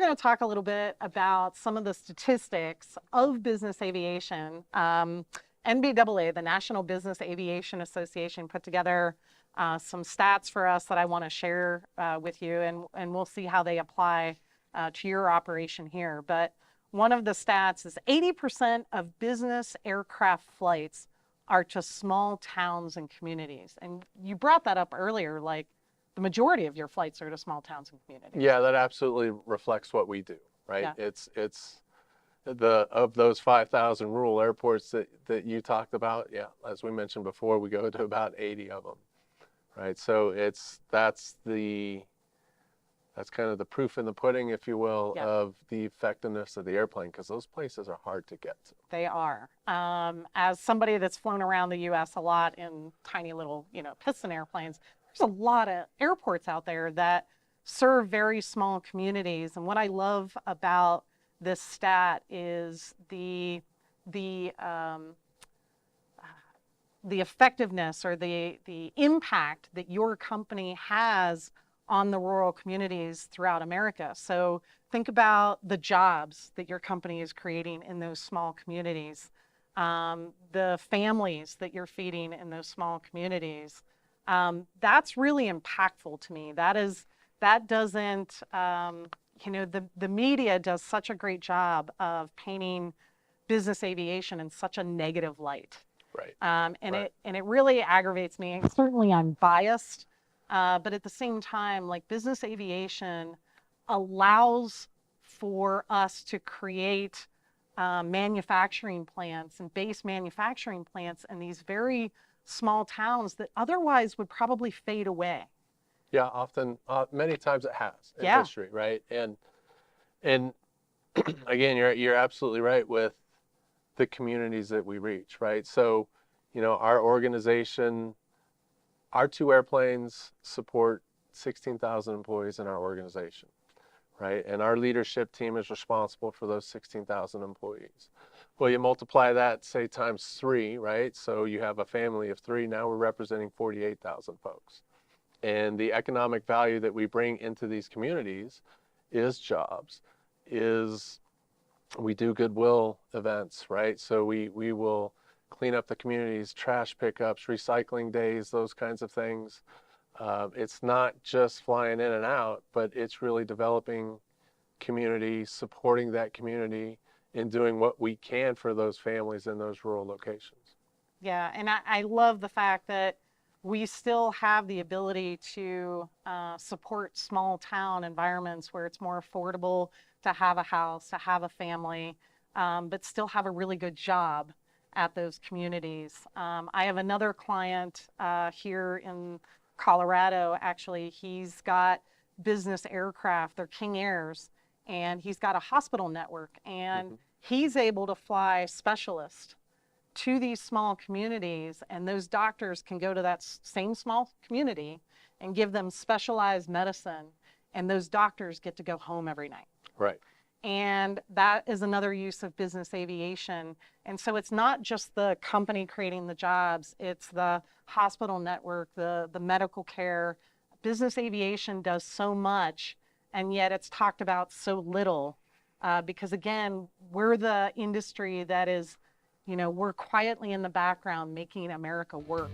going to talk a little bit about some of the statistics of business aviation. NBAA, the National Business Aviation Association, put together some stats for us that I want to share with you, and we'll see how they apply to your operation here. But one of the stats is 80% of business aircraft flights are to small towns and communities. And you brought that up earlier, like the majority of your flights are to small towns and communities. Yeah, that absolutely reflects what we do, right? Yeah. It's of those 5,000 rural airports that you talked about. Yeah, as we mentioned before, we go to about 80 of them, right? So that's kind of the proof in the pudding, if you will, Yeah. of the effectiveness of the airplane, because those places are hard to get to. They are. As somebody that's flown around the U.S. a lot in tiny little, piston airplanes, there's a lot of airports out there that serve very small communities. And what I love about this stat is the effectiveness or the impact that your company has on the rural communities throughout America. So think about the jobs that your company is creating in those small communities, the families that you're feeding in those small communities. That's really impactful to me. That doesn't, the media does such a great job of painting business aviation in such a negative light. Right. And it really aggravates me. And certainly I'm biased, but at the same time, like business aviation allows for us to create manufacturing plants and base manufacturing plants in these very small towns that otherwise would probably fade away. Yeah, often, many times it has in Yeah. history, right? And again, you're absolutely right with the communities that we reach, right? So, our organization, our 2 airplanes support 16,000 employees in our organization, right? And our leadership team is responsible for those 16,000 employees. Well, you multiply that, say, times 3, right? So you have a family of 3. Now we're representing 48,000 folks. And the economic value that we bring into these communities is jobs, we do goodwill events, right? So we will clean up the communities, trash pickups, recycling days, those kinds of things. It's not just flying in and out, but it's really developing community, supporting that community, and doing what we can for those families in those rural locations. Yeah, and I love the fact that we still have the ability to support small town environments where it's more affordable to have a house, to have a family, but still have a really good job at those communities. I have another client here in Colorado. Actually, he's got business aircraft, they're King Airs, and he's got a hospital network, and he's able to fly specialists to these small communities, and those doctors can go to that same small community and give them specialized medicine, and those doctors get to go home every night. Right. And that is another use of business aviation. And so it's not just the company creating the jobs, it's the hospital network, the medical care. Business aviation does so much, and yet it's talked about so little because, again, we're the industry that is, we're quietly in the background making America work.